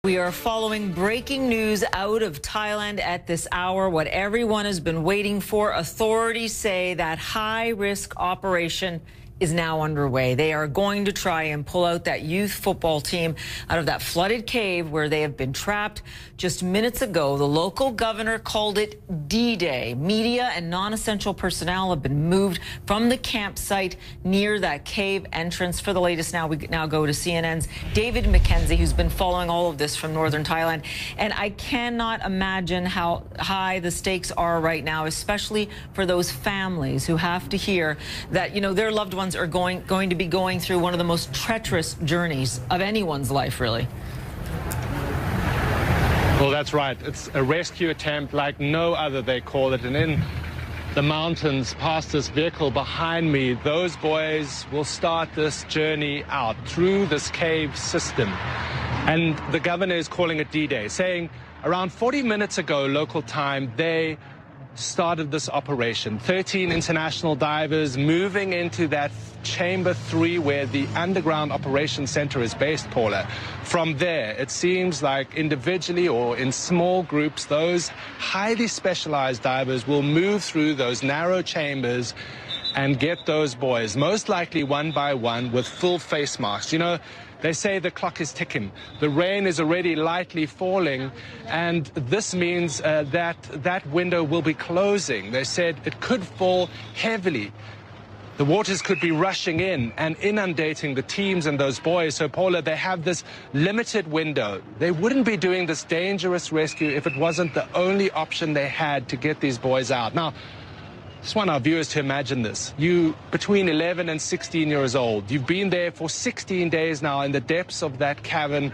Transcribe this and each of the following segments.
We are following breaking news out of Thailand at this hour, what everyone has been waiting for. Authorities say that high-risk operation is now underway. They are going to try and pull out that youth football team out of that flooded cave where they have been trapped. Just minutes ago, the local governor called it D-Day. Media and non-essential personnel have been moved from the campsite near that cave entrance. For the latest now, we now go to CNN's David McKenzie, who's been following all of this from northern Thailand. And I cannot imagine how high the stakes are right now, especially for those families who have to hear that, you know, their loved ones are going to be going through one of the most treacherous journeys of anyone's life, really. Well, that's right. It's a rescue attempt like no other, they call it. And in the mountains past this vehicle behind me, those boys will start this journey out through this cave system. And the governor is calling it D-Day, saying around 40 minutes ago, local time, they started this operation. 13 international divers moving into that Chamber 3 where the underground operations center is based, Paula. From there, it seems like individually or in small groups, those highly specialized divers will move through those narrow chambers and get those boys, most likely one by one, with full face masks. You know, they say the clock is ticking. The rain is already lightly falling, and this means that window will be closing. They said it could fall heavily. The waters could be rushing in and inundating the teams and those boys. So, Paula, they have this limited window. They wouldn't be doing this dangerous rescue if it wasn't the only option they had to get these boys out. Now, I just want our viewers to imagine this. You, between 11 and 16 years old, you've been there for 16 days now in the depths of that cavern.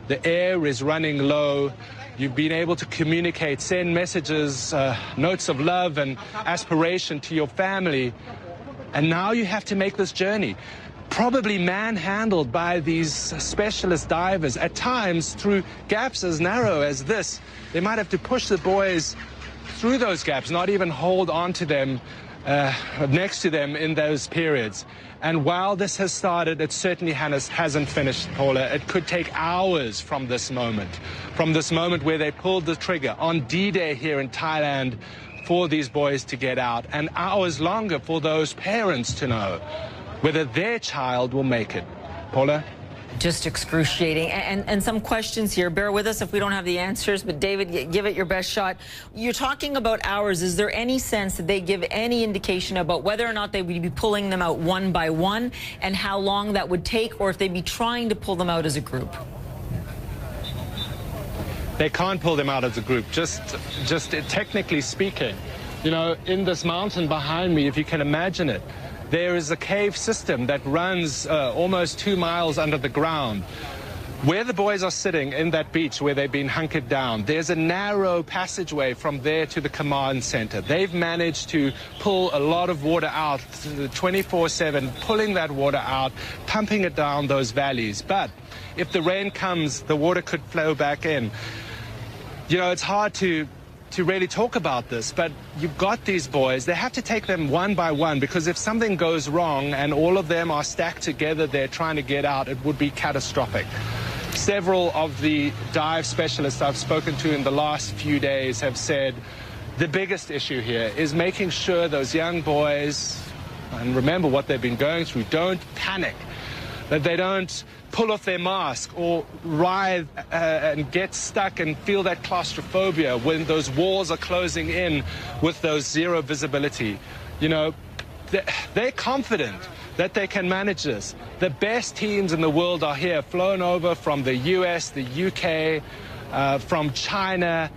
The air is running low. You've been able to communicate, send messages, notes of love and aspiration to your family. And now you have to make this journey, probably manhandled by these specialist divers, at times through gaps as narrow as this. They might have to push the boys through those gaps, not even hold on to them, next to them in those periods. And while this has started, it certainly hasn't finished, Paula. It could take hours from this moment where they pulled the trigger on D-Day here in Thailand for these boys to get out, and hours longer for those parents to know whether their child will make it. Paula? Just excruciating. And some questions here. Bear with us if we don't have the answers, but David, give it your best shot. You're talking about hours. Is there any sense that they give any indication about whether or not they would be pulling them out one by one and how long that would take, or if they'd be trying to pull them out as a group? They can't pull them out as a group, just technically speaking. You know, in this mountain behind me, if you can imagine it, there is a cave system that runs almost 2 miles under the ground. Where the boys are sitting in that beach where they've been hunkered down, there's a narrow passageway from there to the command center. They've managed to pull a lot of water out 24/7, pulling that water out, pumping it down those valleys. But if the rain comes, the water could flow back in. You know, it's hard to really talk about this, but you've got these boys. They have to take them one by one, because if something goes wrong and all of them are stacked together, they're trying to get out, it would be catastrophic. Several of the dive specialists I've spoken to in the last few days have said the biggest issue here is making sure those young boys, and remember what they've been going through, don't panic, that they don't pull off their mask or writhe and get stuck and feel that claustrophobia when those walls are closing in with those zero visibility. You know, they're confident that they can manage this. The best teams in the world are here, flown over from the US, the UK, from China,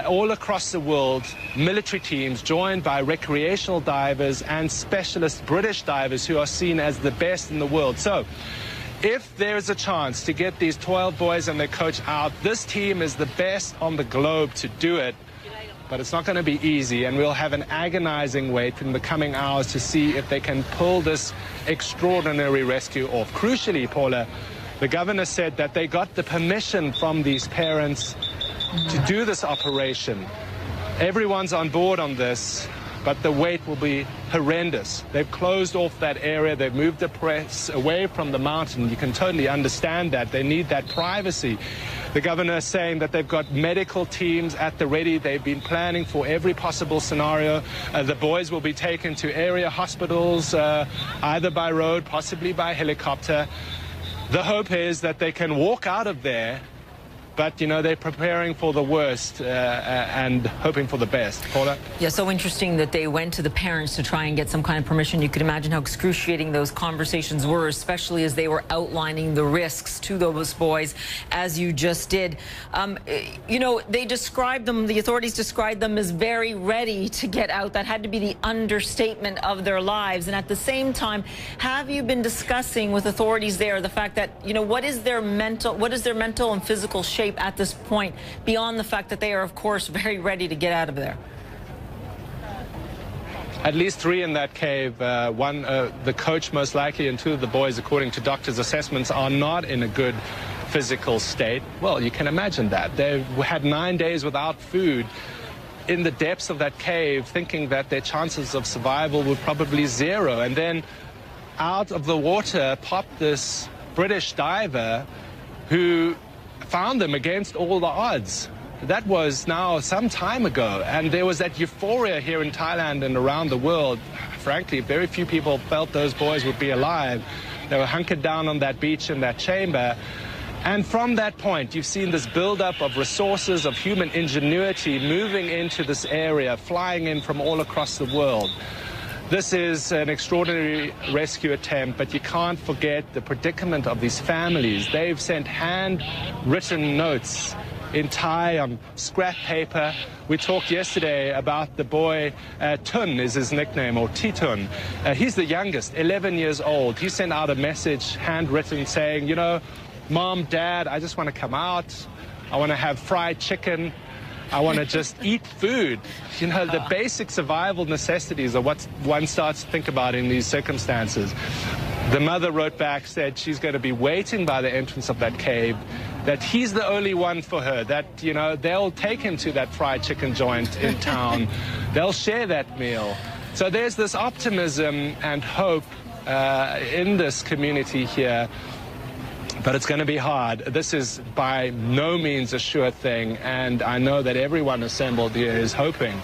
all across the world, military teams joined by recreational divers and specialist British divers who are seen as the best in the world. So, if there is a chance to get these 12 boys and their coach out, this team is the best on the globe to do it. But it's not going to be easy, and we'll have an agonizing wait in the coming hours to see if they can pull this extraordinary rescue off. Crucially, Paula, the governor said that they got the permission from these parents to do this operation. Everyone's on board on this, but the wait will be horrendous. They've closed off that area. They've moved the press away from the mountain. You can totally understand that. They need that privacy. The governor is saying that they've got medical teams at the ready. They've been planning for every possible scenario. The boys will be taken to area hospitals, either by road, possibly by helicopter. The hope is that they can walk out of there, but, you know, they're preparing for the worst and hoping for the best. Paula? Yeah, so interesting that they went to the parents to try and get some kind of permission. You could imagine how excruciating those conversations were, especially as they were outlining the risks to those boys, as you just did. You know, they described them, the authorities described them as very ready to get out. That had to be the understatement of their lives. And at the same time, have you been discussing with authorities there the fact that, you know, what is their mental and physical shape at this point, beyond the fact that they are, of course, very ready to get out of there? At least 3 in that cave. One, the coach most likely, and 2 of the boys, according to doctors' assessments, are not in a good physical state. Well, you can imagine that. They've had 9 days without food in the depths of that cave, thinking that their chances of survival were probably 0. And then out of the water popped this British diver who found them against all the odds. That was now some time ago, and there was that euphoria here in Thailand and around the world. Frankly, very few people felt those boys would be alive. They were hunkered down on that beach in that chamber. And from that point, you've seen this buildup of resources, of human ingenuity moving into this area, flying in from all across the world. This is an extraordinary rescue attempt, but you can't forget the predicament of these families. They've sent handwritten notes in Thai on scrap paper. We talked yesterday about the boy, Tun is his nickname, or Titun. He's the youngest, 11 years old. He sent out a message, handwritten, saying, you know, Mom, Dad, I just want to come out. I want to have fried chicken. I want to just eat food. You know, the basic survival necessities are what one starts to think about in these circumstances. The mother wrote back, said she's going to be waiting by the entrance of that cave, that he's the only one for her, that, you know, they'll take him to that fried chicken joint in town. They'll share that meal. So there's this optimism and hope in this community here. But it's going to be hard. This is by no means a sure thing, and I know that everyone assembled here is hoping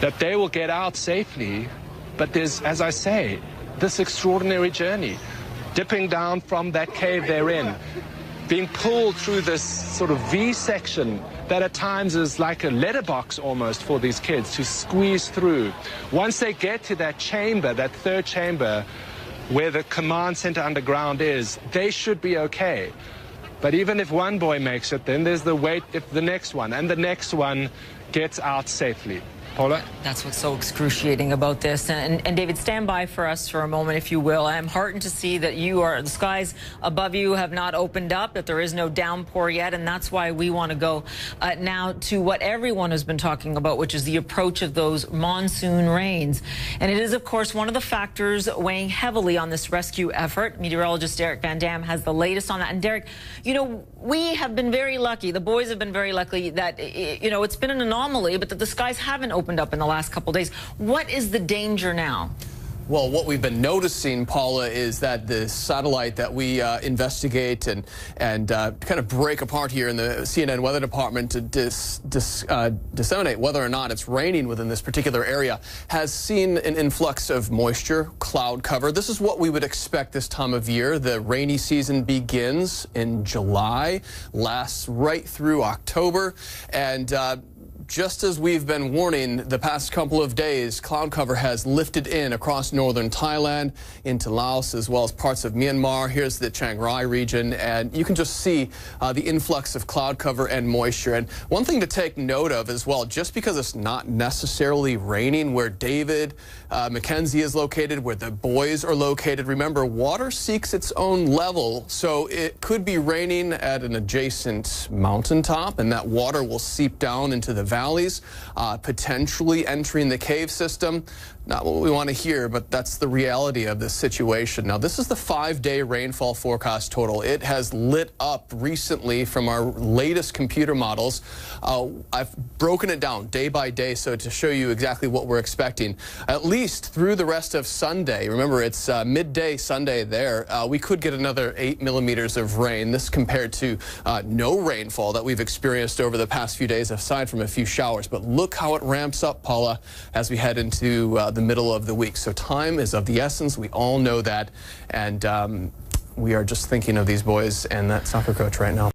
that they will get out safely. But there's, as I say, this extraordinary journey, dipping down from that cave they're in, being pulled through this sort of V section that at times is like a letterbox almost for these kids to squeeze through. Once they get to that chamber, that 3rd chamber, where the command center underground is, they should be okay. But even if one boy makes it, then there's the wait if the next one, and the next one gets out safely. Paula? That's what's so excruciating about this. And David, stand by for us for a moment, if you will. I'm heartened to see that the skies above you have not opened up, that there is no downpour yet. And that's why we want to go now to what everyone has been talking about, which is the approach of those monsoon rains. And it is, of course, one of the factors weighing heavily on this rescue effort. Meteorologist Derek Van Dam has the latest on that. And Derek, you know, we have been very lucky. The boys have been very lucky that, you know, it's been an anomaly, but that the skies haven't opened up in the last couple of days. What is the danger now? Well, what we've been noticing, Paula, is that the satellite that we investigate and kind of break apart here in the CNN Weather Department to disseminate whether or not it's raining within this particular area has seen an influx of moisture, cloud cover. This is what we would expect this time of year. The rainy season begins in July, lasts right through October, and just as we've been warning the past couple of days, cloud cover has lifted in across northern Thailand into Laos as well as parts of Myanmar. Here's the Chiang Rai region, and you can just see the influx of cloud cover and moisture. And one thing to take note of as well, just because it's not necessarily raining where David Mackenzie is located, where the boys are located, remember, water seeks its own level, so it could be raining at an adjacent mountaintop, and that water will seep down into the valley valleys, potentially entering the cave system. Not what we want to hear, but that's the reality of this situation. Now, this is the 5-day rainfall forecast total. It has lit up recently from our latest computer models. I've broken it down day by day so to show you exactly what we're expecting. At least through the rest of Sunday, remember it's midday Sunday there, we could get another 8 millimeters of rain. This compared to no rainfall that we've experienced over the past few days, aside from a few showers. But look how it ramps up, Paula, as we head into the middle of the week. So time is of the essence. We all know that. And we are just thinking of these boys and that soccer coach right now.